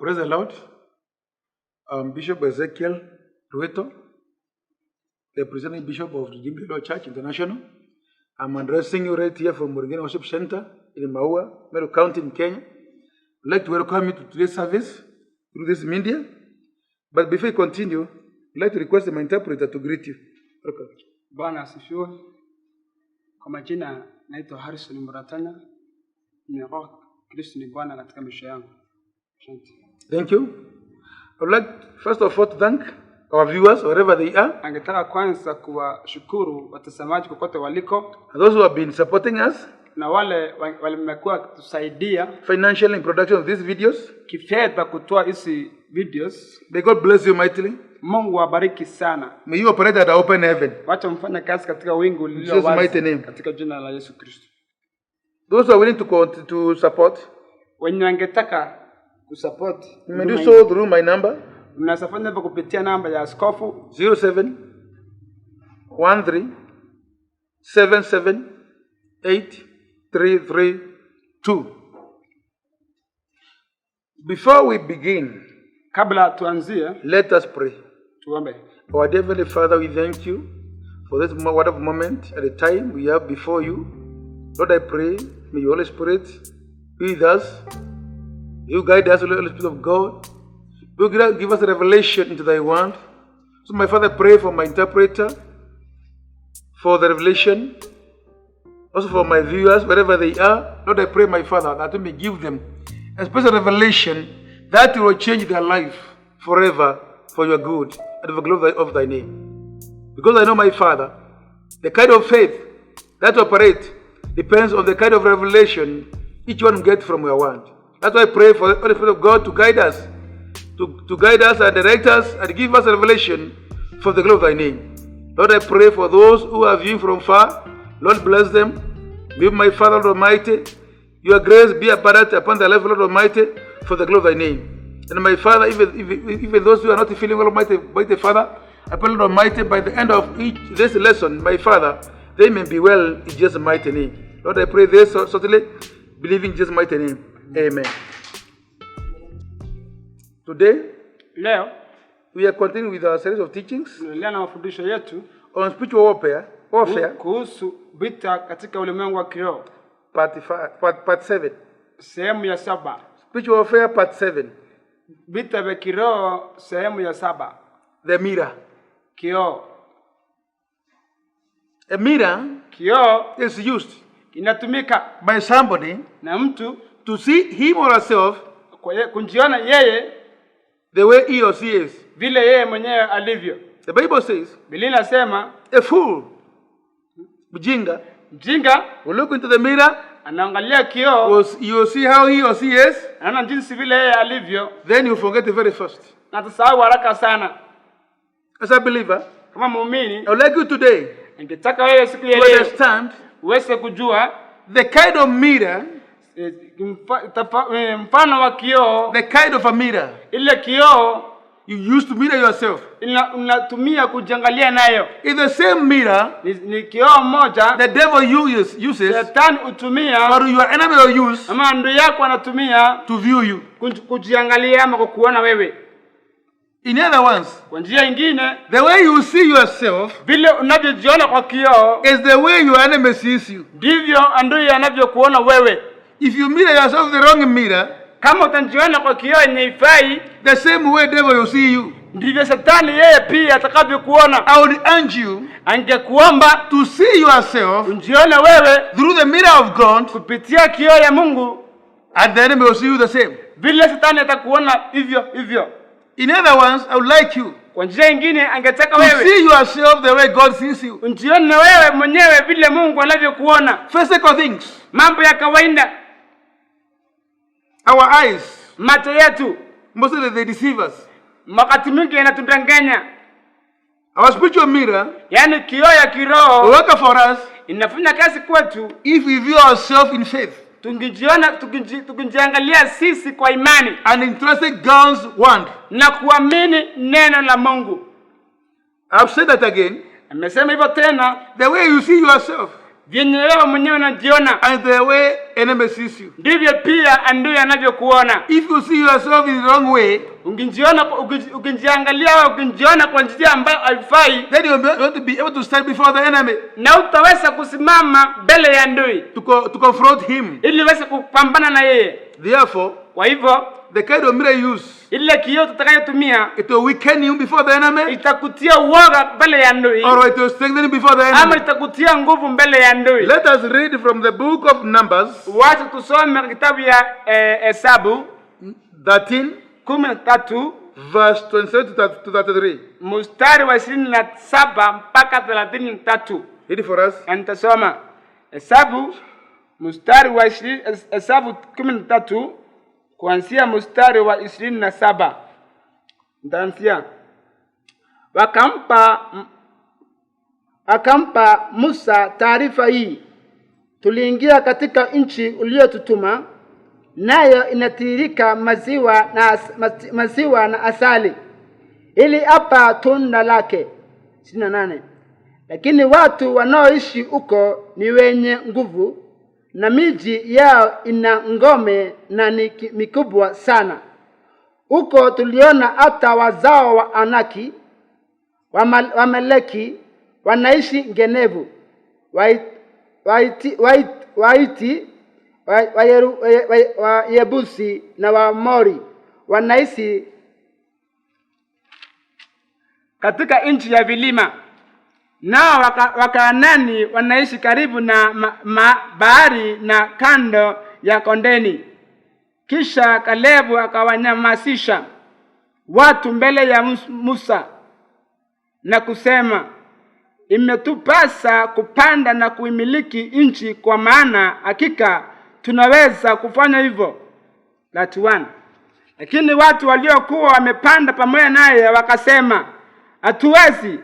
Praise the Lord. Bishop Ezekiel Rueto, the presiding bishop of the Redeemed Lord Church International. I'm addressing you right here from Muringeni Worship Center in Maua, Meru County in Kenya. I'd like to welcome you to today's service through this media. But before we continue, I'd like to request my interpreter to greet you. Welcome. Bwana asifiwe. Kwa majina naitwa Harrison Muratanya. Nimeokoka Kristo ni Bwana katika maisha yangu. Asante. Thank you. I would like first of all to thank our viewers wherever they are. Angetaka kwanza kuwashukuru watazamaji kokote waliko. And those who have been supporting us. Na wale wamekuwa kutusaidia financially in production of these videos. Kifedha kutoa hizi videos. May God bless you mightily. Mungu awabariki sana. May you operate at the open heaven. Wacha mfanye kazi katika wingu lililo wazi katika jina la Yesu Kristo. Those who are willing to support, wenye wangetaka kusupport, you may do so through my number. Mnaweza fanya hivyo kupitia namba ya askofu 0713778332. Before we begin, kabla tuanzie, let us pray. Tuombe. Our dear Heavenly Father, we thank you for this wonderful moment at the time we have before you. Lord, I pray, may your Holy Spirit be with us. You guide us, Holy Spirit of God. You give us a revelation into thy word. So, my Father, I pray for my interpreter, for the revelation, also for my viewers, wherever they are. Lord, I pray, my Father, that you may give them a special revelation that will change their life forever for your good and for the glory of thy name. Because I know, my Father, the kind of faith that operates depends on the kind of revelation each one gets from your word. That's why I pray for the Holy Spirit of God to guide us, to guide us and direct us and give us a revelation for the glory of thy name. Lord, I pray for those who are viewing from far. Lord, bless them. May my Father, Lord Almighty, your grace be apparent upon the life, Lord Almighty, for the glory of thy name. And my Father, even those who are not feeling well, Almighty Father, I pray, Lord Almighty, by the end of this lesson, my Father, they may be well in Jesus' mighty name. Lord, I pray this certainly, believing in Jesus' mighty name. Amen. Today, leo, we are continuing with our series of teachings tunaendelea na mafundisho yetu on spiritual warfare kuhusu vita katika ulimwengu wa kiroho. Part 7. Sehemu ya 7. Spiritual warfare part 7. Vita vya kiroho sehemu ya 7. The mirror. Kioo. A mirror is used inatumika by somebody na mtu to see him or herself kujiona yeye the way he or she is. Vile yeye mwenyewe alivyo. The Bible says, Biblia inasema, a fool, mjinga will look into the mirror, anaangalia kioo, you will see how he or she is, anaona jinsi vile yeye alivyo, then you forget the very first. Na atasahau haraka sana. As a believer, kama muumini, I would like you today ningetaka wewe siku ya leo to understand uweze kujua the kind of mirror, mfano wa kioo, the kind of a mirror ile kioo you use to mirror yourself. Unatumia kujiangalia nayo. In the same mirror, ni kioo moja the devil uses, Shetani utumia, or your enemy will use, ama adui yako anatumia to view you, kujiangalia ama kukuona wewe. In other words, kwa njia nyingine, the way you see yourself, vile unavyojiona kwa kioo, is the way your enemy sees you. Ndivyo adui anavyokuona wewe. If you mirror yourself the wrong mirror, kama utajiona kwa kioo yenye ifai, the same way devil will see you. Ndivyo Shetani yeye pia atakavyokuona. I would urge you, angekuomba to see yourself ujione wewe through the mirror of God, kupitia kioo ya Mungu, and the enemy will see you the same. Vile Shetani atakuona hivyo. In other words, I would like you, kwa njia nyingine angetaka to wewe see yourself the way God sees you. Ujione wewe mwenyewe vile Mungu anavyokuona. Physical things. Mambo ya kawaida. Our eyes, macho yetu, mostly they deceive us. Wakati mwingi yanatudanganya. Our spiritual mirror, yani kioo ya kiroho, work for us, inafanya kazi kwetu if we view ourselves in faith. Tukijiangalia sisi kwa imani, and in trusting God's word, na kuamini neno la Mungu. I've said that again. Amesema hivyo tena, the way you see yourself, vyenye wewe mwenyewe unajiona, and the way enemy sees you. ndivyo pia adui anavyokuona. If you see yourself in the wrong way, ukijiangalia au ukijiona kwa njia ambayo haifai, then you won't be able to stand before the enemy, na utaweza kusimama mbele ya adui to confront him, ili uweze kupambana na yeye. Therefore, Kwa hivyo the kind of mirror you use, ile kioo tutakayotumia it will weaken you before the enemy, itakutia uoga mbele ya adui, or it will strengthen you before the ama enemy. itakutia nguvu mbele ya adui. Let us read from the book of Numbers, Wacha tusome kitabu ya Hesabu 13, verse 27 to 33. mstari wa 27 mpaka 33. Read it for us. Nitasoma Hesabu mstari wa Hesabu 13 kuanzia mstari wa 27. Nitaanzia. Akampa Musa taarifa hii: tuliingia katika nchi uliyotutuma, nayo inatiririka maziwa na asali, ili hapa tunda lake. 28. Lakini watu wanaoishi huko ni wenye nguvu, na miji yao ina ngome na ni mikubwa sana. Huko tuliona hata wazao wa Anaki, Wameleki wanaishi Genevu, Waiti, Wayebusi na Waamori wanaishi katika nchi ya vilima. Nao Wakaanani wanaishi karibu na bahari na kando ya kondeni. Kisha Kalebu akawanyamasisha watu mbele ya Musa na kusema, imetupasa kupanda na kuimiliki nchi, kwa maana hakika tunaweza kufanya hivyo. 31. Lakini watu waliokuwa wamepanda pamoja naye wakasema, hatuwezi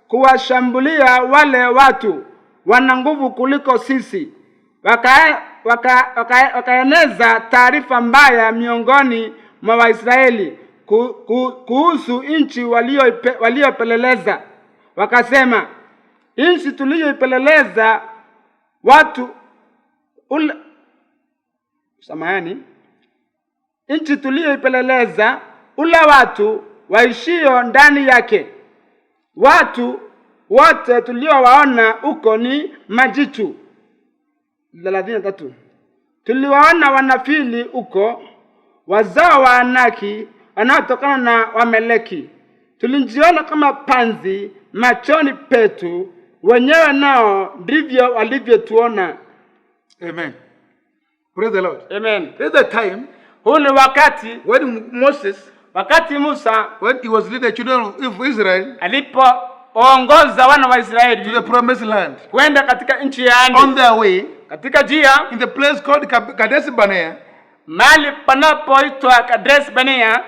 kuwashambulia wale watu, wana nguvu kuliko sisi. Wakaeneza taarifa mbaya miongoni mwa Waisraeli kuhusu nchi waliopeleleza. Wakasema, nchi tuliyoipeleleza nchi tuliyoipeleleza ula watu waishio ndani yake. Watu wote tuliowaona huko ni majitu. 33. Tuliwaona wanafili huko, wazao wa Anaki wanaotokana na Wameleki. Tulijiona kama panzi machoni petu wenyewe, nao ndivyo walivyotuona. Amen. Praise the Lord. Amen. There's a time huu ni wakati when wakati Musa, when he was leading the children of Israel alipoongoza wana wa Israeli to the promised land, kwenda katika nchi ya ahadi, on their way, katika njia in the place called Kadesh Barnea, mahali panapoitwa Kadesh Barnea,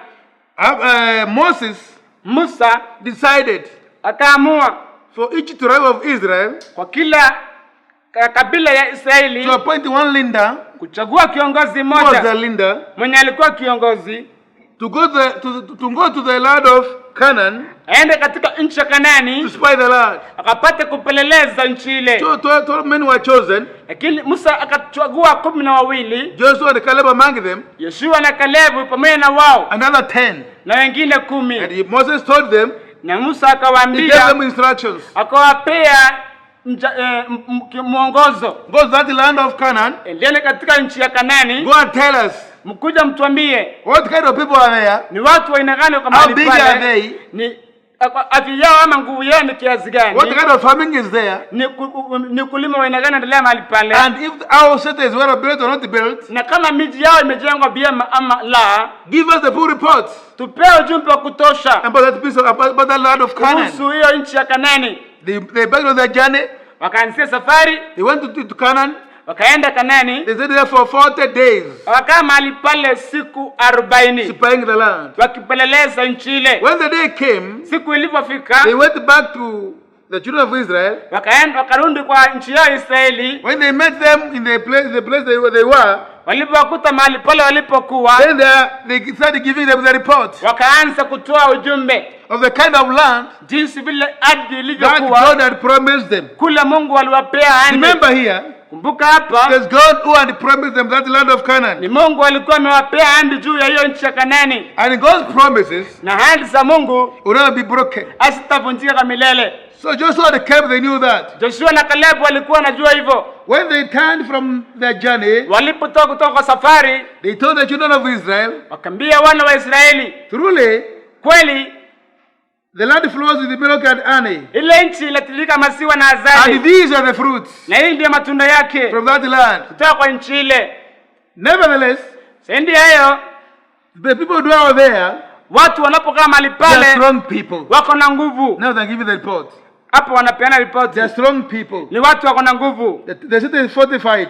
Musa decided akaamua for each tribe of Israel, kwa kila kabila ya Israeli, to appoint one leader, kuchagua kiongozi mmoja mwenye alikuwa kiongozi, to go to the land of Canaan, aende katika nchi ya Kanaani, to spy the land. akapate kupeleleza nchi ile. So 12 men were chosen. Lakini Musa akachagua 12, Joshua and Caleb among them, Yoshua na Kalebu pamoja na wao, another 10, na wengine 10. and Moses told them, na Musa he gave akawaambia, them instructions, akawapea mwongozo, go to that land of Canaan, endele katika nchi ya Kanaani, go and tell us, mkuja mtuambie what kind of people are there, ni watu wa aina gani, kwa how big mahali are pale, they, ni afya yao ama nguvu yao ni kiasi gani, what kind of farming is there, ni kulima wa aina gani endelea mahali pale, and if our city is well built or not built, na kama miji yao imejengwa vyema ama la. give us the full reports Tupewe ujumbe wa kutosha about that piece of, about that land of Canaan. kuhusu hiyo nchi ya Kanaani. They back on their journey. Wakaanzia safari, They went to Canaan. wakaenda Kanaani, They stayed there for 40 days, wakaa mahali pale siku 40 spying the land. wakipeleleza nchi ile. When the day came, Siku ilipofika, they went back to the children of Israel, wakarudi kwa nchi yao Israeli. when they met them in the place they were, Walipokuta mahali pale walipokuwa, then they started giving them the report wakaanza kutoa ujumbe of the kind of land jinsi vile ardhi that ilivyokuwa God had promised them. kule Mungu aliwapea ahadi. Remember here, Kumbuka hapa there's God who had promised them that land of Canaan. ni Mungu alikuwa amewapea ahadi juu ya hiyo nchi ya Kanaani, And God's promises na ahadi za Mungu will never be broken. hazitavunjika milele. So Joshua and Caleb, they knew that. Joshua na Caleb walikuwa wanajua hivyo. When they turned from their journey, Walipotoka kutoka kwa safari, they told the children of Israel, wakambia wana wa Israeli, truly, kweli the land flows with milk and honey. ile nchi inatilika maziwa na And asali, these are the fruits na hii ndio matunda yake from that land. kutoka kwa nchi ile. Nevertheless, Sendi hayo, the people who dwell there, watu wanapokaa mahali they are pale strong people. wako na nguvu. Now they give you the report. Hapo wanapeana They ripoti, are strong people. ni watu wako na nguvu. The city is fortified.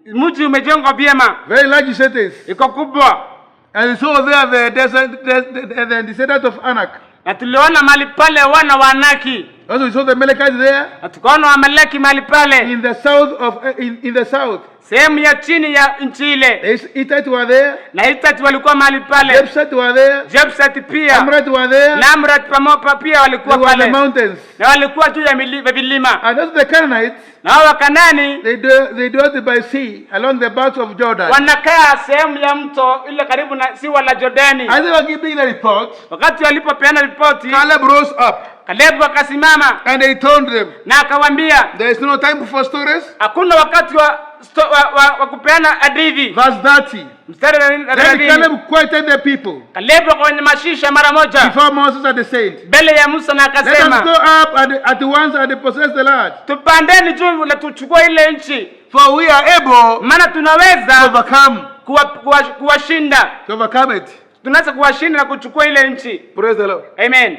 Mji umejengwa vyema, Very large cities. iko kubwa, And we saw there the descendant of Anak. na tuliona mahali pale wana wa Anaki, Also we saw the Amalekites there na tukaona Wamaleki mahali pale in the south of in the south. sehemu ya chini ya nchi ile, The Hittite were there. na Hitati walikuwa mahali pale, Jebusite were there. Jebusati pia Amorite were there. na Amorite pamoja pia They walikuwa were on the pale, mountains. na walikuwa juu ya vilima. And also the Canaanites, Na hao Wakanani they dwelt by sea along the banks of Jordan. wanakaa sehemu ya mto ile karibu na ziwa la Jordani. As they were giving the report, Wakati walipopeana ripoti, Caleb rose up Kalebu akasimama and he told them, na akawaambia, there is no time for stories. hakuna wakati wa kupeana hadithi. Verse 30. Mstari wa Then 30, Caleb quieted the people Kalebu akawanyamazisha mara moja before Moses and the saints. mbele ya Musa na Let us akasema, go up at once and possess the land, tupandeni juu na tuchukue ile nchi, for we are able maana to tunaweza overcome kuwashinda, it. tunaweza kuwashinda na kuchukua ile nchi. Praise the Lord. Amen.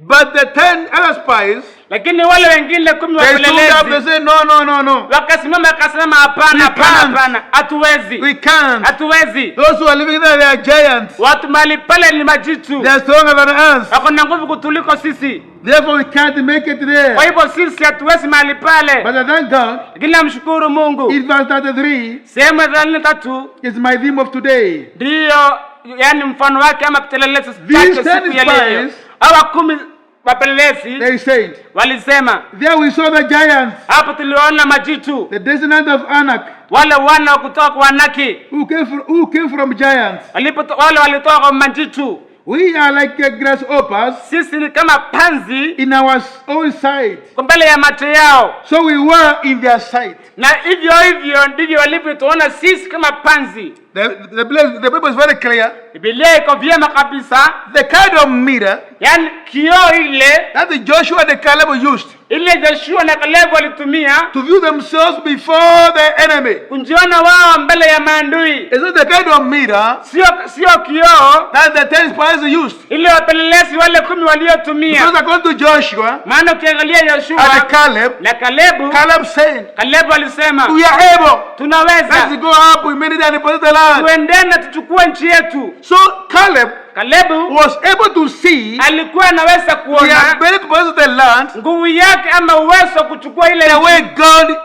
But the 10 other spies, Lakini wale wengine 10 they stood up, they wapelelezi said, no. wakasimama wakasema, hapana, We hapana, can't. hapana, hatuwezi, We can't. hatuwezi. Those who are living there, they are giants. Watu mahali pale ni majitu, They are stronger than us. wako na nguvu kutuliko sisi, Therefore, we can't make it there. kwa hivyo sisi hatuwezi mahali pale. But I thank God, Lakini namshukuru Mungu, in verse 33 sehemu ya 33 is my theme of today. ndiyo yani mfano wake ama pelelezi These siku 10 ya leo. spies, Hawa 10 wapelelezi they said, walisema, there we saw the giants, hapo tuliona majitu, the descendant of Anak, wale wana kutoka kwa Anaki, who came from giants. wale walitoka kwa majitu. We are like grasshoppers Sisi ni kama panzi in our own sight. kwa mbele ya macho yao, So we were in their sight. na hivyo hivyo ndivyo walivyotuona sisi kama panzi. The Bible is very clear. Biblia iko vyema kabisa, The kind of mirror yani kioo ile that the Joshua and the Caleb used ile Joshua na Caleb walitumia to view themselves before the enemy. kujiona wao mbele ya maadui. Is not the kind of mirror Sio kioo that the 10 spies used. ile wapelelezi wale 10 waliotumia. Because according to Joshua Maana ukiangalia Joshua and Caleb, na Caleb said, Caleb alisema, we are able. tunaweza, Let's go up immediately and possess the land. tuendane tuchukue nchi yetu. So Caleb Caleb was able to see alikuwa anaweza the kuona ability to possess the land nguvu yake ama uwezo wa kuchukua ile the nchi way God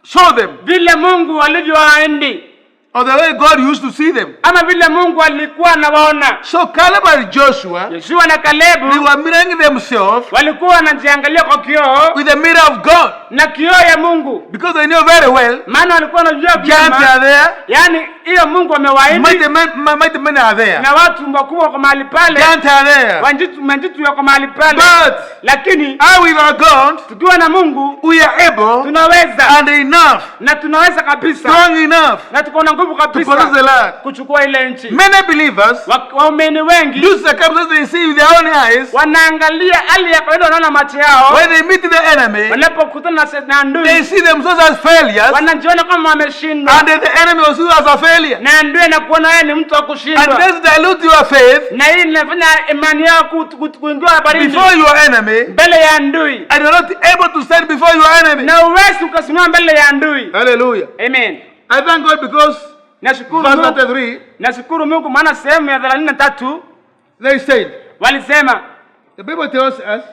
showed them, vile Mungu alivyowaahidi or the way God used to see them. ama vile Mungu alikuwa anawaona. So Caleb and Joshua, Joshua na they Caleb were mirroring themselves walikuwa wanajiangalia kwa kioo with the mirror of God, na kioo ya Mungu, because they knew very well maana walikuwa wanajua giants vyema, are there, yani hiyo Mungu amewaahidi mighty men are there, na watu wakubwa kwa mahali pale, giants are there. majitu yako mahali pale. But Lakini with our God, tukiwa na Mungu we are able tunaweza and enough, na tunaweza kabisa strong enough na tuko na nguvu to possess the kabisa land. kuchukua ile nchi. Many believers Waumini wengi do circumstances they see with their own eyes. wanaangalia hali ya kawaida, wanaona macho yao, When they meet the enemy, wanapokutana na adui they see themselves as failures, wanajiona kama wameshindwa, and the enemy will see you as a failure. na adui anakuona wewe ni mtu wa And kushindwa, this dilute your faith na hii inafanya imani yao kuingia habarini before your enemy, mbele ya adui, and you're not able to stand before your enemy. na uwezi ukasimama mbele ya adui. Hallelujah. Amen. I thank God because Nashukuru verse Mungu, 33, nashukuru Mungu maana sehemu ya 33 they said, walisema, the Bible tells us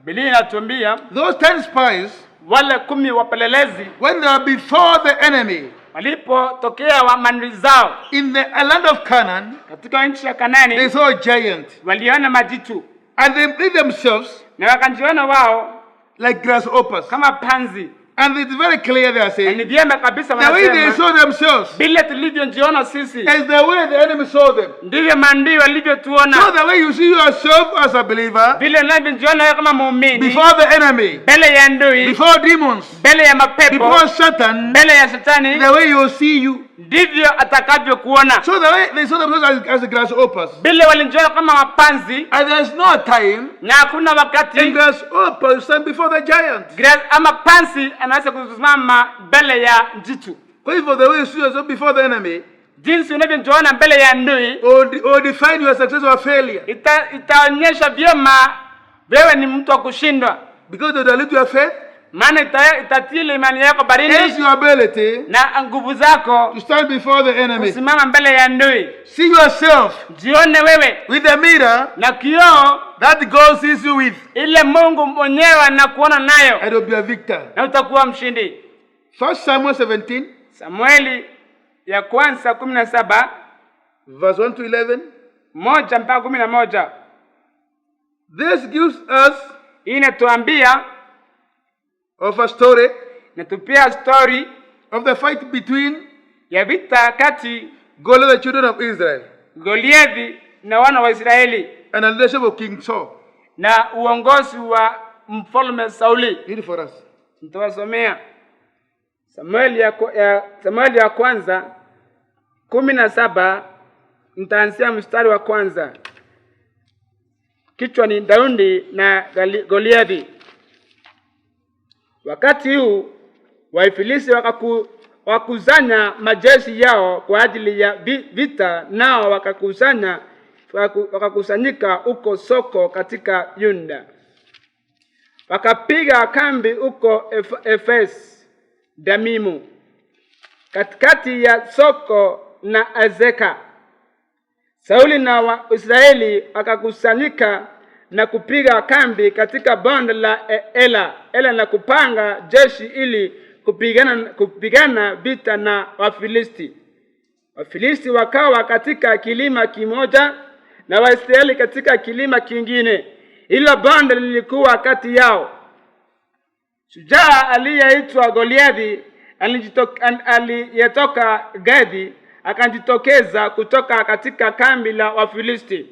Biblia inatuambia those 10 spies, wale 10 wapelelezi when they are before the enemy walipotokea wa maadui zao in the land of Canaan, katika nchi ya they Kanaani, saw a giant, waliona majitu and they themselves na wakajiona wao like grasshoppers. kama panzi. And it's very clear they are Ni saying vyema kabisa the way they wanasema saw themselves bila tulivyojiona sisi is the way the enemy saw them. ndivyo maadui So walivyotuona. the way you see yourself as a believer Vile unavyojiona wewe kama muumini before the enemy, mbele ya ndui, before demons, mbele ya mapepo, before Satan, mbele ya Shetani, the way you see you. ndivyo atakavyokuona. So the way they saw themselves as grasshoppers. Vile walijiona kama mapanzi, And there's no time na hakuna in wakati grasshoppers stand before the giant. ama panzi anaweza kusimama mbele ya jitu. Kwa hivyo the way you see yourself before the enemy Jinsi unavyojiona mbele ya ndui or define your success or failure. itaonyesha vyema wewe ni mtu wa kushindwa, Because they dilute your faith, maana itatili imani yako barini hence your ability na nguvu zako to stand before the enemy. kusimama mbele ya ndui. See yourself Jione wewe with the mirror na kioo that God sees you with, ile Mungu mwenyewe anakuona nayo, and you'll be a victor. na utakuwa mshindi. 1 Samuel 17, Samueli ya kwanza 17 verse 1 to 11. 1 mpaka 11. This gives us Hii inatuambia of a story natupia story of the fight between ya vita kati Goliath and the children of Israel Goliathi na wana wa Israeli and the leadership of King Saul. na uongozi wa mfalme Sauli. Read it for us. Nitawasomea Samueli ya kwanza 17, nitaanzia mstari wa kwanza. Kichwa ni Daudi na Goliathi. Wakati huu Wafilisti wakakuzanya majeshi yao kwa ajili ya vita, nao wakakusanyika huko Soko katika Yuda. Wakapiga kambi huko Efes Damimu, katikati ya Soko na Azeka. Sauli na Waisraeli wakakusanyika na kupiga kambi katika bonde la Ela na kupanga jeshi ili kupigana vita na Wafilisti. Wafilisti wakawa katika kilima kimoja na Waisraeli katika kilima kingine. Hilo bonde lilikuwa kati yao. Shujaa aliyeitwa Goliathi aliyetoka Gathi akajitokeza kutoka katika kambi la Wafilisti.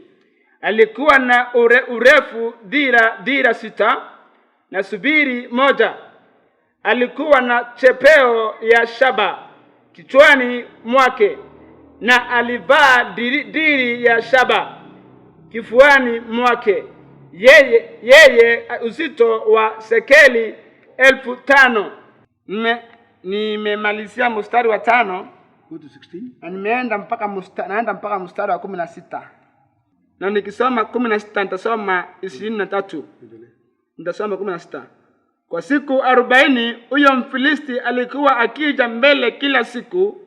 Alikuwa na urefu dhira 6 na subiri moja. Alikuwa na chepeo ya shaba kichwani mwake, na alivaa diri ya shaba kifuani mwake. Yeye uzito wa sekeli 5,000. Nimemalizia mstari wa 5. Go to 16. Na naenda mpaka mstari wa 16. Na nikisoma 16 nitasoma 23. Nitasoma 16. Kwa siku 40 huyo Mfilisti alikuwa akija mbele kila siku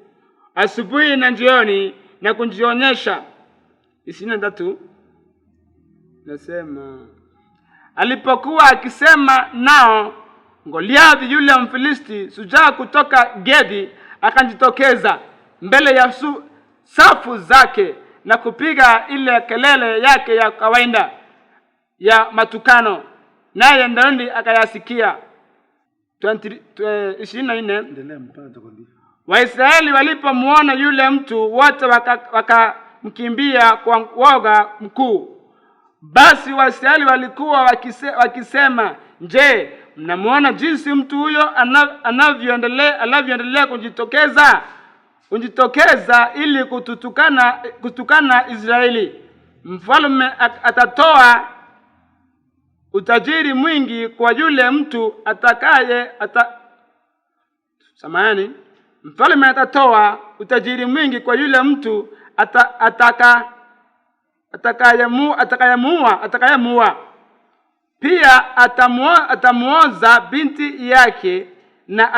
asubuhi na jioni na kujionyesha. 23. Nasema alipokuwa akisema nao, Goliathi yule Mfilisti shujaa kutoka Gathi akajitokeza mbele ya safu zake na kupiga ile kelele yake ya kawaida ya matukano, naye Daudi akayasikia. 24. Waisraeli walipomuona yule mtu wote wakamkimbia kwa woga mkuu. Basi Waisraeli walikuwa wakisema, je, mnamuona jinsi mtu huyo anavyoendelea kujitokeza ili kutukana Israeli? Mfalme atatoa utajiri mwingi kwa yule mtu Mfalme atatoa utajiri mwingi kwa yule mtu atakayemuua. Pia atamuoza binti yake na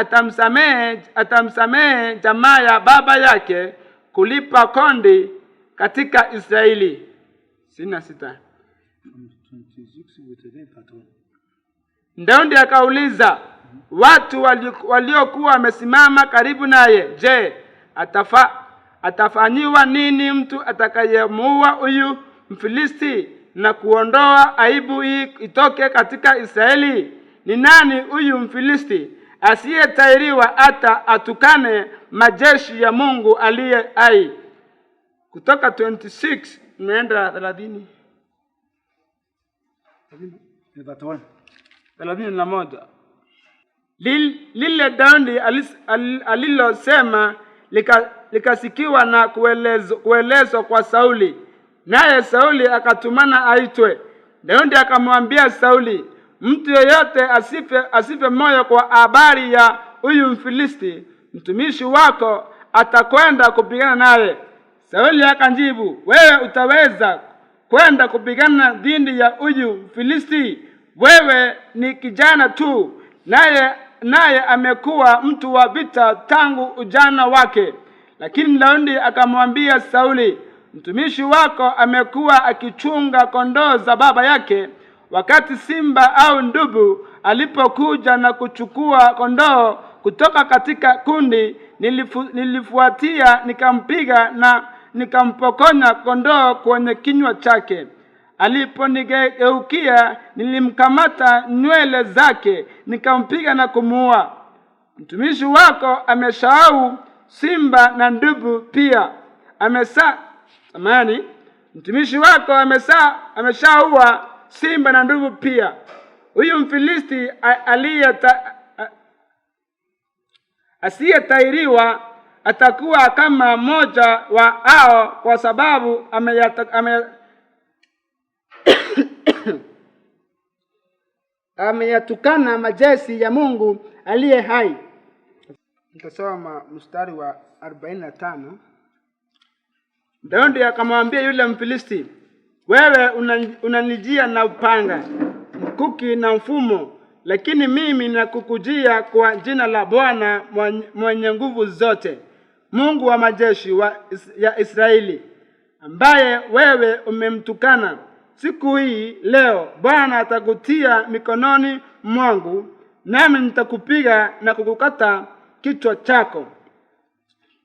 atamsamehe jamaa ya baba yake kulipa kodi katika Israeli. 26. Daudi akauliza watu waliokuwa wamesimama karibu naye, je, atafanyiwa nini mtu atakayemuua huyu Mfilisti na kuondoa aibu hii itoke katika Israeli? Ni nani huyu Mfilisti asiyetahiriwa hata atukane majeshi ya Mungu aliye hai? Kutoka 26 naenda 30. 31. Lile Daudi alilosema likasikiwa na kuelezwa kwa Sauli, naye Sauli akatumana aitwe. Daudi akamwambia Sauli, mtu yeyote asife moyo kwa habari ya huyu Mfilisti, mtumishi wako atakwenda kupigana naye. Sauli akamjibu, wewe utaweza kwenda kupigana dhidi ya huyu Mfilisti? Wewe ni kijana tu, naye amekuwa mtu wa vita tangu ujana wake. Lakini Daudi akamwambia Sauli, mtumishi wako amekuwa akichunga kondoo za baba yake. Wakati simba au ndubu alipokuja na kuchukua kondoo kutoka katika kundi, nilifuatia nikampiga na nikampokonya kondoo kwenye kinywa chake. Aliponigeukia nilimkamata nywele zake, nikampiga na kumuua. Mtumishi wako amesahau simba na ndubu pia. Mtumishi wako ameshaua simba na ndubu pia. Huyu Mfilisti asiyetahiriwa atakuwa kama mmoja wa hao, kwa sababu ameyatukana majeshi ya Mungu aliye hai. Nitasoma mstari wa 45. Daudi akamwambia yule Mfilisti, wewe unanijia na upanga, mkuki na mfumo, lakini mimi nakukujia kwa jina la Bwana mwenye nguvu zote, Mungu wa majeshi ya Israeli, ambaye wewe umemtukana. Siku hii leo Bwana atakutia mikononi mwangu, nami nitakupiga na kukukata kichwa chako.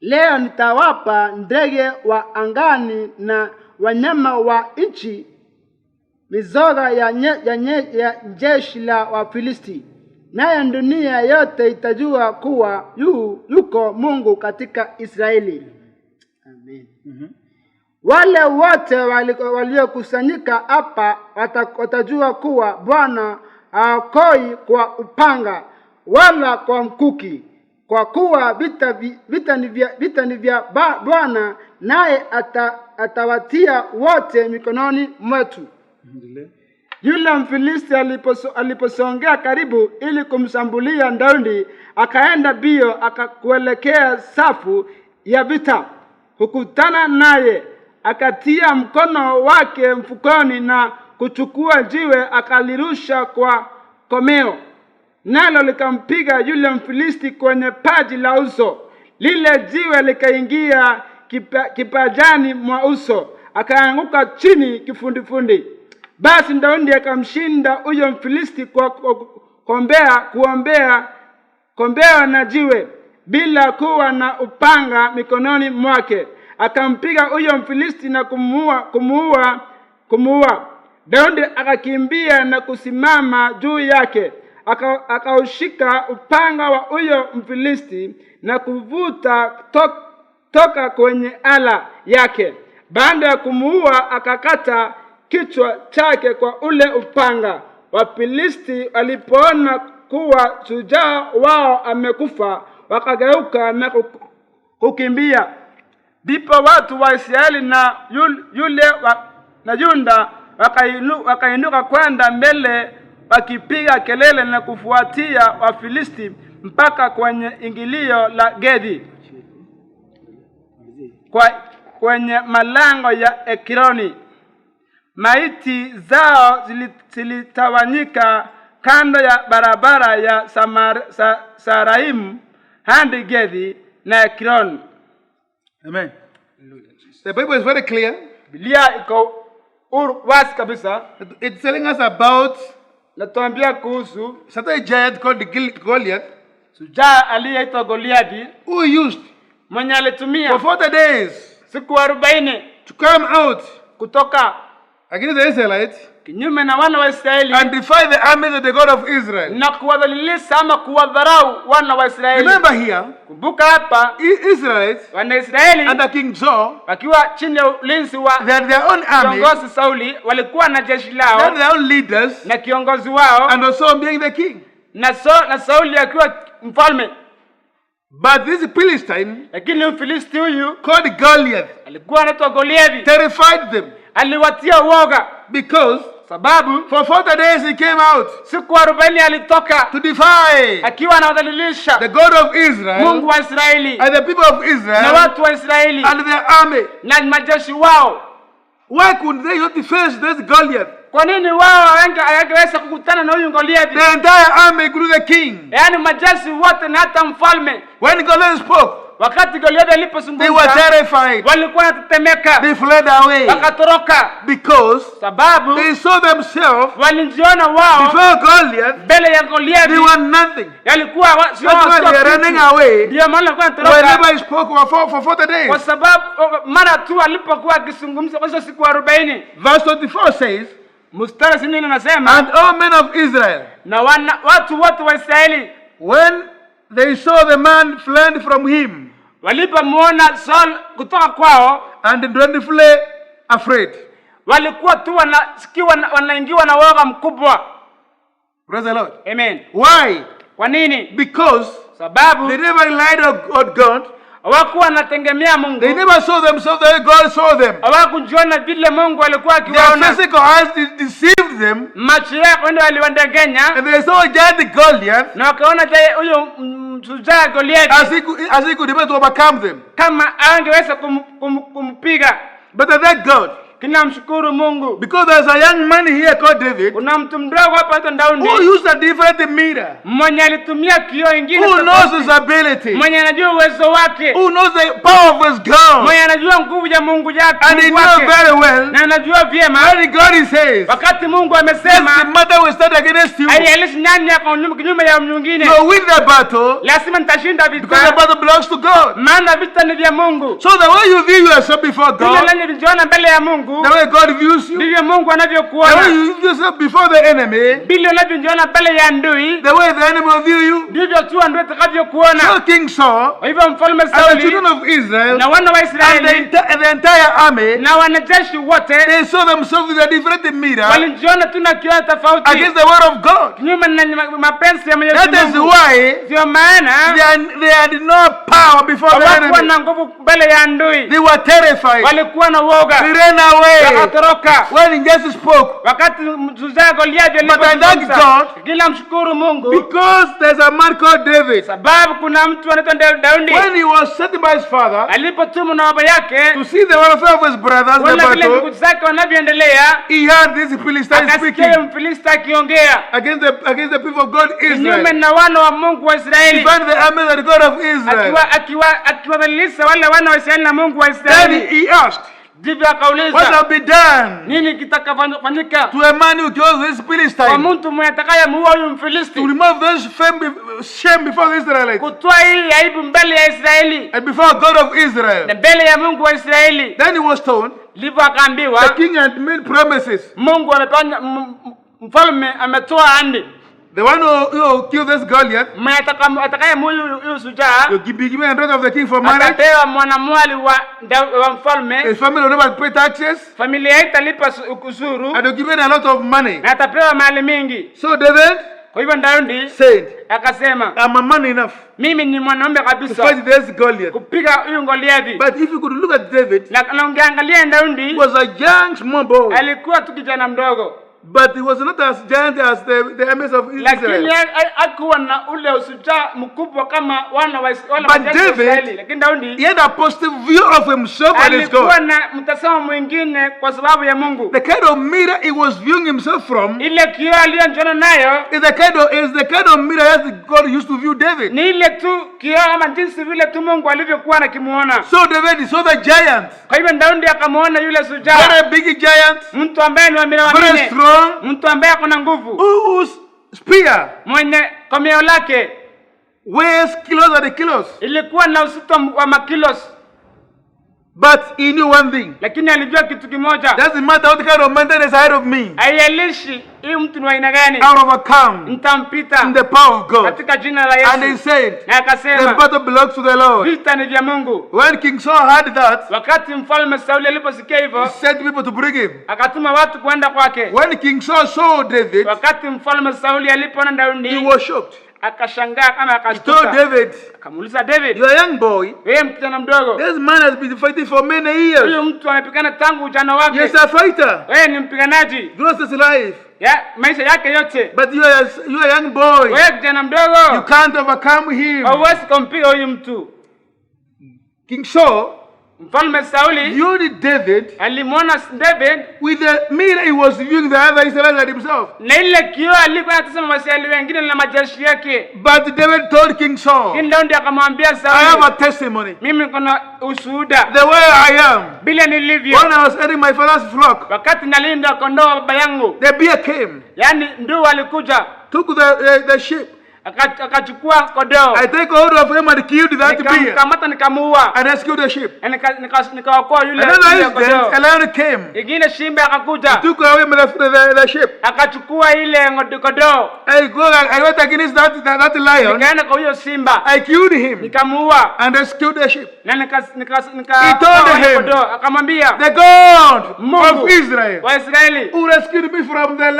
Leo nitawapa ndege wa angani na wanyama wa nchi mizoga ya jeshi la Wafilisti, nayo dunia yote itajua kuwa yuko Mungu katika Israeli. Amen. Wale wote waliokusanyika hapa watajua kuwa Bwana haokoi kwa upanga wala kwa mkuki, kwa kuwa vita ni vya Bwana, naye atawatia wote mikononi mwetu. Yule Mfilisti aliposongea karibu ili kumshambulia Daudi, akaenda bio akakuelekea safu ya vita. Kukutana naye, akatia mkono wake mfukoni na kuchukua jiwe akalirusha kwa komeo, nalo likampiga yule Mfilisti kwenye paji la uso. Lile jiwe likaingia kipajani mwa uso, akaanguka chini kifundifundi. Basi Daudi akamshinda huyo Mfilisti kwa kombea na jiwe, bila kuwa na upanga mikononi mwake. Akampiga huyo Mfilisti na kumuua. Daudi akakimbia na kusimama juu yake, akaushika upanga wa huyo Mfilisti na kuvuta toka kwenye ala yake. Baada ya kumuua, akakata kichwa chake kwa ule upanga. Wafilisti walipoona kuwa shujaa wao amekufa, wakageuka na kukimbia. Ndipo watu wa Israeli na Yuda wakainuka kwenda mbele, wakipiga kelele na kufuatia Wafilisti mpaka kwenye ingilio la Gedi, kwenye malango ya Ekroni. Maiti zao zilitawanyika kando ya barabara ya Saraimu hadi Gedi na Ekroni. Amen. The Bible is very clear. Biblia iko wazi kabisa. It's telling us about Natuambia kuhusu certain giant called Goliath, shujaa aliyeitwa Goliathi, who used mwenye alitumia for 40 days siku 40 to come out kutoka against the Israelites kinyume na wana wa Israeli and defy the armies of the God of Israel. na kuwadhalilisha ama kuwadharau wana wa Israeli. Remember here, Kumbuka hapa Israelites wana Israeli under King Saul, wakiwa chini ya ulinzi wa they had their own army, kiongozi Sauli, walikuwa na jeshi they had lao their own leaders, na kiongozi wao and also being the king. na Sauli akiwa mfalme. But this Philistine Lakini Mfilisti huyu called Goliath alikuwa anaitwa Goliathi, terrified them aliwatia uoga because sababu for 40 days he came out siku 40 alitoka to defy akiwa anawadhalilisha the God of Israel Mungu wa Israeli and the people of na Israel watu wa Israeli and their army. na majeshi wao. Why couldn't they not face this Goliath? Kwa nini wao hawangeweza kukutana na huyu Goliathi? The entire army, including the king. Yaani majeshi wote na hata mfalme. When Goliath spoke, wakati Goliathi they alipozungumza were terrified. walikuwa wanatetemeka, They fled away wakatoroka because sababu they saw themselves walijiona wao before Goliath. mbele ya Goliathi They were nothing. yalikuwa That's why they are running away ndio maana walikuwa whenever wanatoroka, he spoke for 40 days. kwa sababu mara tu alipokuwa akizungumza kwa hizo siku 40. Verse 24 says, Mstari 24 nasema, and all men of Israel, na watu wote wa Israeli when they saw the man fled from him, walipomuona Saul kutoka kwao, and dreadfully afraid. walikuwa tu wanaingiwa na woga mkubwa. Praise the Lord. Amen. Why? Kwa nini? Because Sababu they never relied on God. hawakuwa wanategemea Mungu. They never saw themselves the way God saw them. Hawakujiona vile Mungu alikuwa Their akiwaona. physical eyes deceived them, Macho yao ndio yaliwadanganya and they saw giant Goliath na wakaona huyo shujaa Goliathi as he could be able to overcome them. kama angeweza kumpiga. But thank God, Kina mshukuru Mungu. because there's a young man here called David Kuna mtu mdogo hapa anaitwa Daudi who used a different mirror, mwenye alitumia kioo ingine who knows tofauti, his ability, mwenye anajua uwezo wake, who knows the power of his God, mwenye anajua nguvu ya Mungu yake, and he knows very well na anajua vyema when God says, wakati Mungu the amesema matter will stand against you, haijalishi nani yako kinyume ya mwingine, you'll win the battle lazima nitashinda because the vita, battle belongs to God. maana vita ni vya Mungu. So the way you view yourself before Vile God, unavyojiona mbele ya Mungu the way God views you, ndivyo Mungu the way anavyokuona. you view yourself before the enemy, Vile unavyojiona mbele ya adui the way the enemy will view you. ndivyo tu adui atakavyokuona. So King Saul Kwa hivyo mfalme and the Sauli children of Israel na wana wa and Israeli the entire army, na wanajeshi wote they saw themselves with a different mirror walijiona tu na kioo tofauti against the word of God. kinyume na mapenzi ya Mwenyezi That is Mungu. why Ndio maana they had no power before the hawakuwa enemy. na nguvu mbele ya adui, They were terrified. walikuwa na They woga, ran away wakatoroka. when he just spoke. Wakati shujaa Goliathi But I thank alipozungumza, God kila mshukuru Mungu because there's a man called David. sababu kuna mtu anaitwa Daudi When he was sent by his father alipotumwa na baba yake to see the welfare of his brothers, the kuona vile ndugu battle, zake wanavyoendelea, he heard this Philistine akasikia speaking Mfilisti akiongea against the people of God, kinyume Israel. na wana wa Mungu wa He Israeli, found the armies of the God of Israel. akiwadhalilisha wale wana wa Israeli na Mungu wa Then Israeli. he asked, Ndivyo what akauliza, shall be done nini kitakafanyika to a man who kills this kwa Philistine, mtu mwenye atakayemuua huyu to Mfilisti, remove this shame before the Israelites kutoa hii aibu mbele ya Israeli and before God of na Israel? mbele ya Mungu wa Israeli? Then he was told, Ndivyo akaambiwa, the king had made promises. Mungu amefanya, mfalme ametoa ahadi, The one who killed this Goliath, mwenye atakayemuua huyu shujaa you'll be given a daughter of the king for marriage. atapewa mwanamwali wa mfalme, His family will never pay taxes, familia yake italipa ushuru and you're given a lot of money. na atapewa mali mingi. So David Kwa hivyo Daudi said, akasema, I'm a man enough mimi ni mwanaume to kabisa fight this Goliath. kupiga huyu Goliathi. But if you could look at David, Na ungeangalia he Daudi was a young small boy, alikuwa tu kijana mdogo, but he was not as giant as the armies of lakini Israel. hakuwa na ule ushujaa mkubwa kama wana But majeshi wa David, Israeli. Lakini Daudi He had a positive view of himself and his alikuwa God. na mtazamo mwingine kwa sababu ya Mungu. The kind of mirror he was viewing himself from Ile kioo aliyojiona nayo is the kind of mirror that God used to view David. ni ile tu kioo ama jinsi vile tu Mungu alivyokuwa anakimuona. So David saw the giant, Kwa hivyo Daudi akamuona yule shujaa, very big giant, mtu ambaye ni wa mila very minne, strong, strong, mtu ambaye ako na nguvu, whose spear mwenye komeo lake weighs kilos and kilos. ilikuwa na uzito wa makilos, But he knew one thing. lakini alijua kitu kimoja. Doesn't matter what kind of mountain is ahead of me, Haijalishi hii mtu ni wa aina gani, I'll overcome nitampita in the power of God. katika jina la And he Yesu. said, Na the akasema battle belongs to the Lord. vita ni vya Mungu. When King Saul heard that, Wakati mfalme Sauli aliposikia he hivyo, sent people to bring him. akatuma watu kwenda kwake. When King Saul saw David, Wakati mfalme Sauli alipoona he Daudi, was shocked. akashangaa kama He told akashtuka. David, Akamuuliza David, "You are a young boy. wewe kijana mdogo, This man has been fighting for many years. huyu mtu amepigana tangu ujana wake. He is a fighter. Wewe ni mpiganaji Throughout his life. ya maisha yake yote. But you are a young boy. Wewe kijana You mdogo, can't overcome him." hauwezi kumpiga huyu mtu. King Saul Mfalme Sauli viewed David alimwona David with the mirror he was viewing the other Israelites and himself. na ile kioo alikuwa anatazama Waisraeli wengine na majeshi yake. But David told King Saul, Lakini Daudi akamwambia "I have Sauli, a testimony. mimi niko na ushuhuda The way I am. bila nilivyo. When I was herding my father's flock, Wakati nalinda kondoo wa baba yangu, the bear came, yani nduu alikuja took the sheep. akachukua kondoo, I take hold of him and killed that bear nikamkamata nikamuua, and rescued the sheep. na nikaokoa yule Another yule instance, kondoo. a lion came, Ingine shimbe akakuja, took away the sheep. akachukua ile kondoo, I went against that lion. nikaenda kwa huyo simba, I killed him nikamuua and rescued the sheep. na He told him, kondoo. Akamwambia "The God Mungu of Israel, wa Israeli who rescued me from the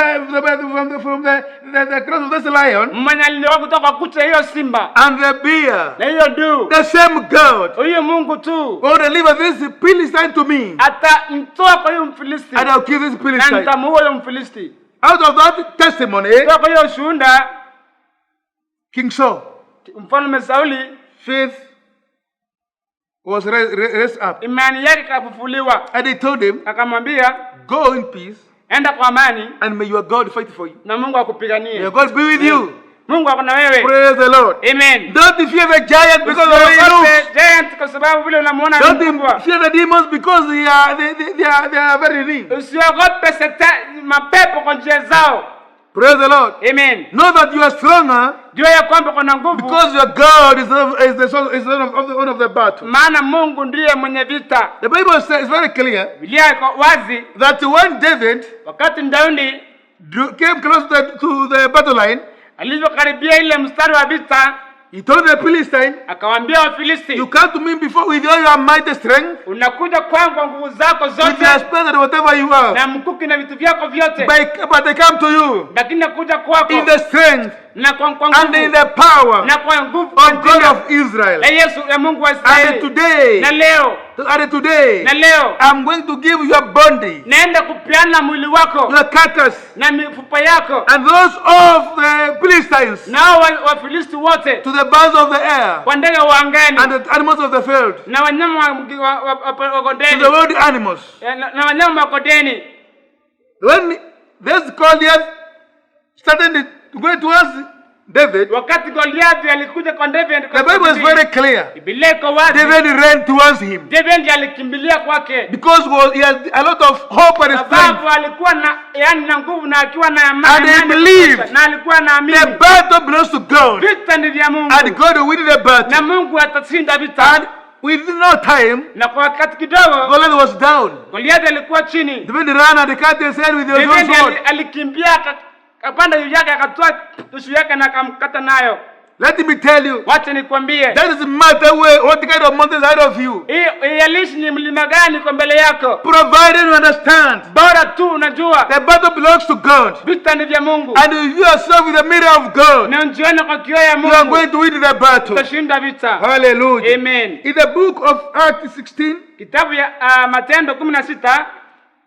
cross of this lion mwenye aliniokoa kutoka kwa kucha hiyo simba and the bear, na hiyo nduu, the same God huyo Mungu tu will deliver this Philistine to me, atamtoa kwa huyo Mfilisti and I'll kill this na Philistine." nitamuua huyo Mfilisti. Out of that testimony, Kutoka kwa hiyo shuhuda, King Saul, mfalme Sauli faith was raised up, imani yake ikafufuliwa. and he told him, Akamwambia, "Go in peace, enda kwa amani and may your God fight for you. na Mungu May akupiganie." your God be with you." Mungu ako na wewe. Praise the Lord. Amen. Don't fear the giant because of the way he looks. Usiogope giant kwa sababu vile unamuona ni Don't mkubwa. fear the demons because they are very neat. Usiogope mapepo kwa njia zao. Praise the Lord. Amen. Know that you are stronger Jua ya kwamba kuna nguvu, because your God is one of the battle. maana Mungu ndiye mwenye vita. The Bible says very clear Biblia iko wazi, that when David wakati Daudi came close to the battle line, alivyokaribia ile mstari wa vita, he told the Philistine, akawaambia Wafilisti, "You come to me before with all your mighty strength, unakuja kwangu kwa nguvu zako with your zote spear and whatever you are, na mkuki na vitu vyako vyote, but I come to you lakini nakuja kwako in the strength na kwa and in nguvu the power na kwa nguvu of God of Israel. ya Yesu ya Mungu wa And Israeli. today, Na leo I'm going to give your body, naenda kupeana mwili wako your carcass, na mifupa yako and those of the Philistines nao Wafilisti wote to the birds of the air kwa ndege wa angani and the animals of the field, na wanyama wa to kondeni the wild animals. na wanyama wa kondeni. When this Goliath started going towards David, Wakati Goliathi alikuja kwa David, the Bible is very clear. Biblia iko wazi, David ran towards him David alikimbilia kwake because he had a lot of hope and strength. sababu alikuwa na na nguvu na akiwa na And amani he believed na alikuwa na The amini battle belongs to God, vita ni vya Mungu and God will win the battle. na Mungu atashinda vita. And within no time, Na kwa wakati kidogo Goliath was down. Goliathi alikuwa chini. David ran and cut his head with his own David sword. alikimbia akapanda juu yake akatoa tushu yake na akamkata nayo. Let me tell you, Wacha nikwambie, that doesn't matter what kind of mountains ahead of you, yalishi ni mlima gani kwa mbele yako, provided you understand bora tu unajua the battle belongs to God, vita ni vya Mungu, and if you yourself with the mirror of God, na ujione kwa kioo ya you are Mungu, going to win the battle. utashinda vita. Hallelujah. Amen. In the book of Acts 16, Kitabu ya Matendo 16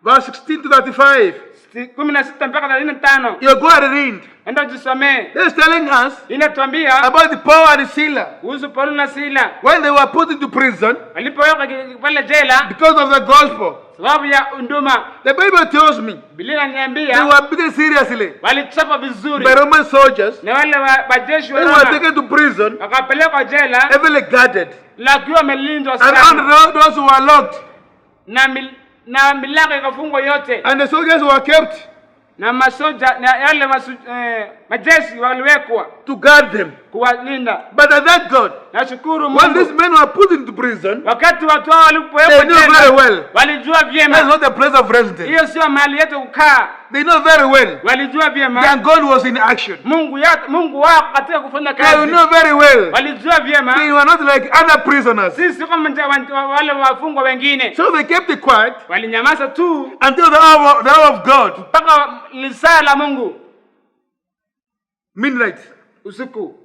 verse 16 to 35, 16 mpaka 35, you go and read. enda ujisomee. They're telling us Inatuambia about the power and Sila kuhusu Paulo na Sila when they were put into prison walipowekwa pale jela because of the gospel. sababu ya unduma. The Bible tells me Biblia they inaniambia were beaten seriously walichapa vizuri by Roman soldiers. na wale majeshi They wa were Roma, taken to prison, wakapelekwa jela heavily guarded, lakiwa wamelindwa and sana all those who were locked, na milango ikafungwa yote, and the soldiers were kept na masoja na yale majeshi waliwekwa to guard them. kuwalinda. But I thank God, Nashukuru when these Mungu, men were put into prison, wakati watu hao they walipowekwa knew very jela well walijua that's vyema not the place of residence. hiyo sio mahali yetu kukaa. They know very well Walijua vyema that God was in action. Mungu wao katika kufanya They kazi. know very well Walijua they vyema were not like other prisoners. sisi kama wale wafungwa wengine. So they kept it quiet Walinyamaza tu until the hour of God, mpaka lisaa la Mungu, midnight. usiku.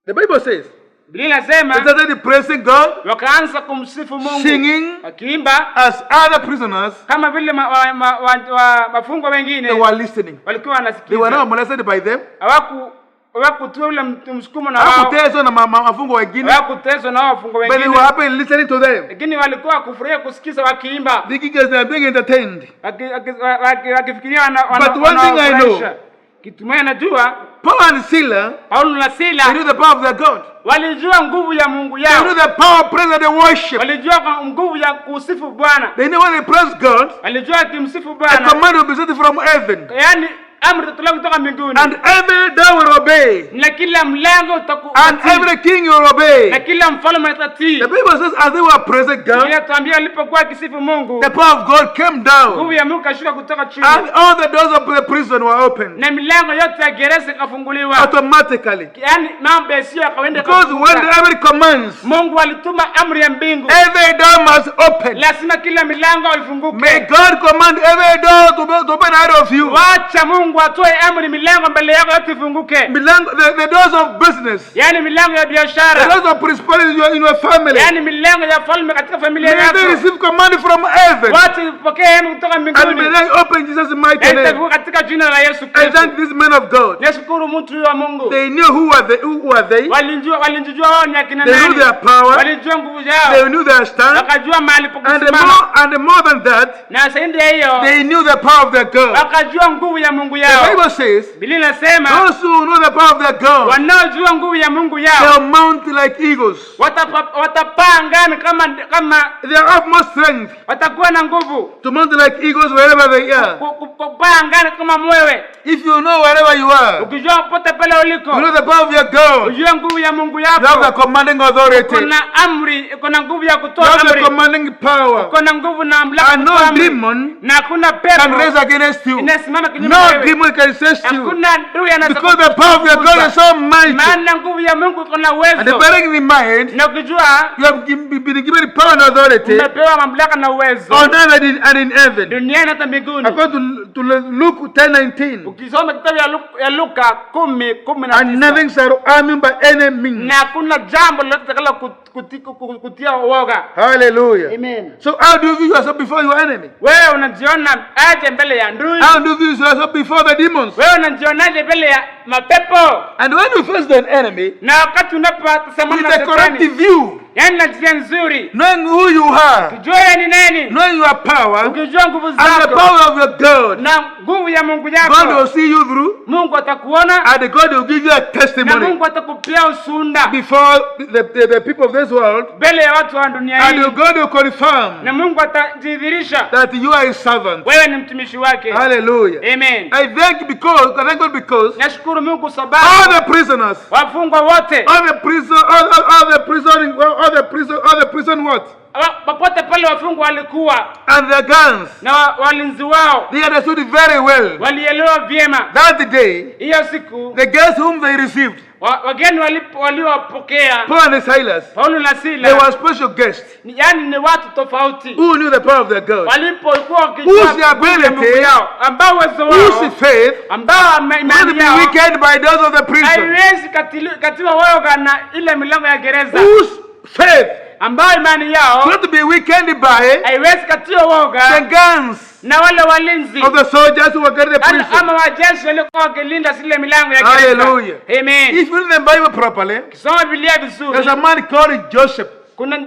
The Bible says Biblia inasema they started praising God, wakaanza kumsifu Mungu, singing wakiimba as other prisoners. kama vile wafungwa They wengine were listening. walikuwa They were wanasikiza. not molested by them. Hawakutua ule msukumo na wao, Hakuteswa na mafungwa wengine, hawakuteswa na wafungwa but they wengine, were happy listening to them. lakini walikuwa kufurahia kusikiza wakiimba, Thinking as they are being entertained. wakifikiria But one thing I know, kitu moja najua, Paul and Silas, Paulo na they Sila knew the power of their God. walijua nguvu ya Mungu They knew yao, the power of praise and the worship. walijua nguvu ya kusifu Bwana, They knew when they praise God, walijua kimsifu a Bwana, command will be set from heaven. yaani amri itatolewa kutoka mbinguni, And every door will obey. na kila mlango And every king will obey. na kila mfalme atatii. The Bible says as they were praising God, Inatuambia walipokuwa kisifu Mungu, the power of God came down. nguvu ya Mungu kashuka kutoka chini, And all the doors of the prison were opened na milango yote ya gereza ikafunguliwa, automatically. yaani mambo yasiyo ya kawaida Because when yakafunguka. every commands, Mungu alituma amri ya mbingu, every door must open. lazima kila milango May ifunguke. God command every door to open ahead of you. Wacha Mungu atoe amri, milango mbele yako yote ifunguke, The doors of business, yaani milango ya the biashara, doors of prosperity in your family. yaani milango ya falme katika familia May they yako. receive command from heaven. Wacha ipokee amri kutoka And may mbinguni, they open Jesus' mighty na name. itakuwa katika jina la Yesu I Kristo. thank these men of God. Nashukuru mtu huyo wa Mungu, They knew who were they. walijua wao ni akina They knew nani, their power. walijua nguvu They yao, knew their stand. wakajua mahali pa And kusimama, more than that, na zaidi ya hiyo they knew the power of their God. wakajua nguvu ya Mungu The yao. Bible says, Biblia inasema those who know the power of their God, wanaojua nguvu ya Mungu yao they'll mount like eagles. watapaa angani kama They have more strength watakuwa na nguvu to mount like eagles wherever they are. kupaa angani kama mwewe. If you know wherever you are, Ukijua popote pale uliko, you know the power of your God. ujue nguvu ya Mungu You have the yako. commanding authority. Kuna amri, kuna nguvu ya You kutoa have the amri, commanding power. kuna nguvu na mamlaka And no kutoa amri, demon na kuna can pepo raise against you. inasimama kinyume na No wewe. demon can resist you. Hakuna adui anaweza Because the power of your God is so mighty. maana nguvu ya Mungu iko na And uwezo, bearing in mind, na ukijua you have been given power and authority umepewa mamlaka na uwezo on earth and in heaven. duniani hata mbinguni. According to Luke 10:19. Ukisoma kitabu ya Luka 10:19, And nothing shall harm you by any means. na hakuna jambo lolote litakalo kutia uoga. Hallelujah. Amen. So how do you view yourself before your enemy? Wewe unajiona aje mbele ya ndui? How do you view yourself before the demons? Wewe unajionaje mbele ya mapepo? And when you face an enemy, Na wakati unaposemana with na a shetani, corrective view, yaani na njia nzuri, knowing who you are, ukijua yeye ni nani, knowing your power, ukijua nguvu and the zako power of your God, na nguvu ya Mungu God yako, will see you through, Mungu atakuona and God will give you a na testimony Mungu atakupea ushuhuda before the people of this world, mbele ya watu wa dunia hii, and God will confirm na Mungu atajidhihirisha that you are His servant. wewe ni mtumishi wake. Hallelujah. Amen. I thank God because Nashukuru Mungu all sababu the prisoners, wafungwa wote all the prison what? popote pale wafungwa walikuwa And the guns, na walinzi wao they understood very well walielewa vyema that day, hiyo siku the guests whom they received, wageni waliowapokea Paul and Silas, Paulo na they Sila, were special guests yaani ni watu tofauti who knew the power of their God, walipokuwa whose wakijua nguvu ya Mungu yao, ambao uwezo whose wao, faith ambao would imani be yao weakened by those of the prison, haiwezi katiwa woga na ile milango ya gereza, whose faith ambao imani yao would be weakened by haiwezi katiwa the woga guns na wale walinzi of the soldiers who were guarding the prison. ama wajeshi waliokuwa wakilinda zile milango ya gereza. Hallelujah. Amen. If you read the Bible properly, Kisoma Biblia there's vizuri, a man called Joseph. kuna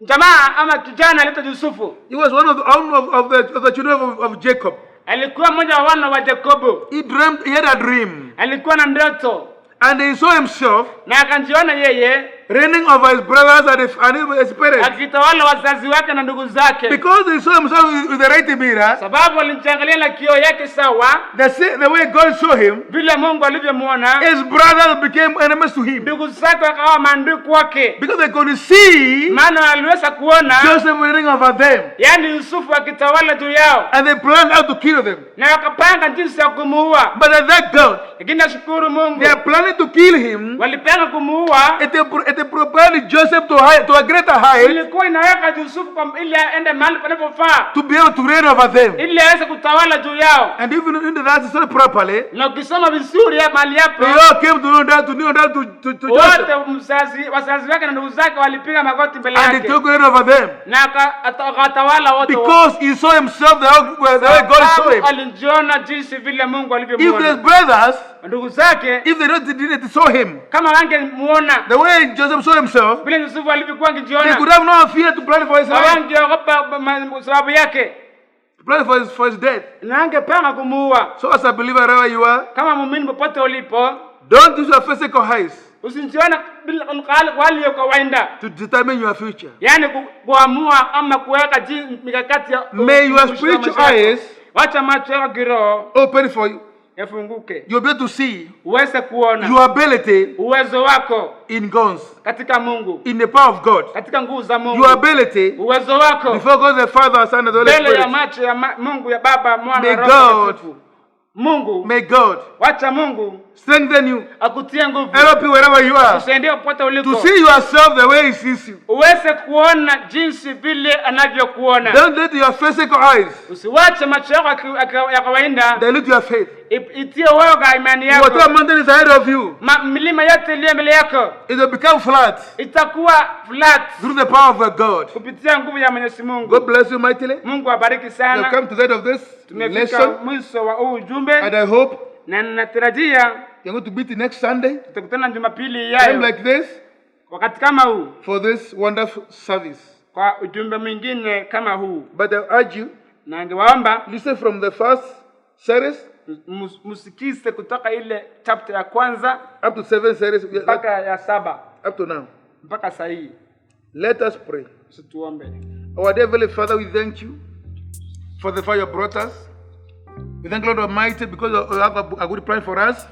jamaa ama kijana anaitwa Yusufu. He was one of the children of Jacob. Alikuwa mmoja wa wana wa Yakobo. He had a dream, Alikuwa na ndoto and he saw himself na akajiona yeye reigning over his brothers and his parents. akitawala wazazi wake na ndugu zake. Because he saw himself with the right mirror, Sababu alimchangalia na kioo yake sawa, the way God saw him, vile Mungu alivyomuona, his brothers became enemies to him. ndugu zake wakawa maadui kwake. Because they could see Maana aliweza kuona Joseph reigning over them. yani Yusufu akitawala juu yao, And they planned how to kill them. na wakapanga jinsi ya kumuua. But I thank God, Lakini nashukuru Mungu, they are planning to kill him. walipanga kumuua. It prepared Joseph to a greater height, Ilikuwa inaweka Yusufu ili aende mahali panapofaa, to be able to reign over them. ili aweze kutawala juu yao. And even in that is not properly, Na ukisoma vizuri ya mahali hapo, they all came to know that to Joseph. wote wazazi wake na ndugu zake walipiga magoti mbele And he yake, took reign over them. na akatawala wote. Because he saw himself the way God saw him. Alijiona jinsi vile Mungu If his alivyomuona. brothers, Ndugu zake if they didn't saw him kama wangemuona the way Joseph saw himself, vile Yusufu alivyokuwa they akijiona, could have no fear to plan for his life, hawangeogopa sababu yake, to plan for his death. na angepanga kumuua. So as a believer wherever you are, Kama muumini popote ulipo, don't use your physical eyes usijione bila hali ya kawaida, to determine your future. yani kuamua ama kuweka mikakati ya May your spiritual eyes wacha macho yako kiroho open for you. yafunguke, You'll be able to see uweze kuona your ability uwezo wako in God, katika Mungu, in the power of God. katika nguvu za Mungu, Your ability uwezo wako before God the Father, Son, and the Holy mbele ya Spirit. macho ya Mungu, ya Baba, Mwana May na Roho God, Mtakatifu. Mungu, may God wacha Mungu strengthen you, akutie nguvu, help you wherever you are, usaidie popote uliko, to see yourself the way He sees you. uweze kuona jinsi vile anavyokuona. Don't let your physical eyes Usiwache macho yako ya kawaida dilute your faith. itie woga imani yako. Whatever mountain is ahead of you, Milima yote iliyo mbele yako it will become flat itakuwa flat through the power of God. kupitia nguvu ya Mwenyezi Mungu. God bless you mightily. Mungu abariki We have sana. come to the end of this Tumefika lesson, mwisho wa huu and ujumbe, I hope na ninatarajia you're going to meet next Sunday, tutakutana Jumapili time ijayo like this, wakati kama huu for this wonderful service. kwa ujumbe mwingine kama huu, But I urge you, na ningewaomba listen from the first series msikize kutoka ile chapter ya kwanza up to 7 series, mpaka ya 7 up to now. mpaka saa hii. Let us pray. Situombe. Our dear Heavenly Father, we thank you for the fire you brought us. We thank you, Lord Almighty, because you have a good plan for us.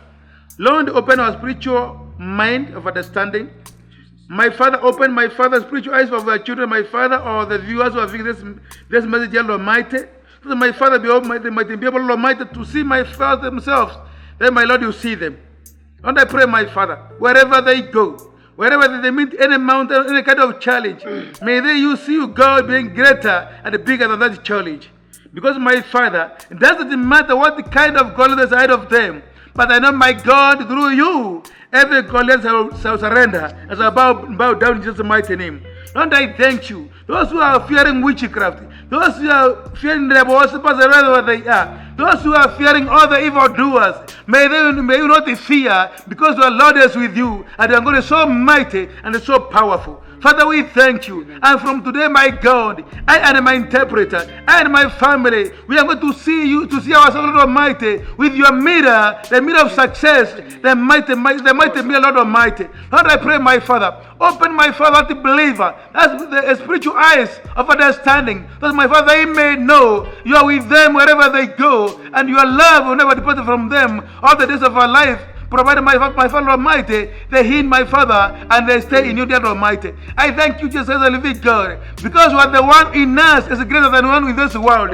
Lord, open our spiritual mind of understanding. My Father, open my Father's spiritual eyes of our children, my Father, or the viewers who are viewing this message, Lord Almighty. So that my Father be Almighty, might be able, Lord Almighty, to see my Father themselves. Then, my Lord, you see them. And I pray, my Father, wherever they go, wherever they meet any mountain, any kind of challenge, may you see you, God, being greater and bigger than that challenge. Because, my Father, it doesn't matter what the kind of God is ahead of them, but I know, my God, through you, every God shall surrender as I bow down in Jesus' mighty name. Lord, I thank you. Those who are fearing witchcraft, those who are fearing the worshippers wherever they are, those who are fearing all the evildoers, may you not fear, because your Lord is with you, and your God is so mighty and so powerful. Father, we thank you. And from today, my God, I and my interpreter, I and my family, we are going to see you, to see ourselves, Lord Almighty, with your mirror, the mirror of success, the mighty mirror, Lord Almighty. Lord, I pray, my Father, open my Father to believer, that's the spiritual eyes of understanding, that my Father, they may know you are with them wherever they go, and your love will never depart from them all the days of our life. Provided my Father Almighty, they heed my Father and they stay in you, dear Almighty. I thank you, Jesus, as a living God, because you are the one in us is greater than the one in this world.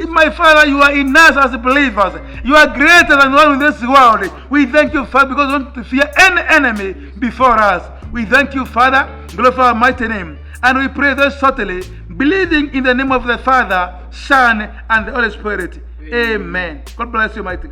My Father, you are in us as believers. You are greater than the one in this world. We thank you, Father, because we don't want to fear any enemy before us. We thank you, Father, glorify our mighty name. And we pray this certainly, believing in the name of the Father, Son, and the Holy Spirit. Amen. God bless you, mighty.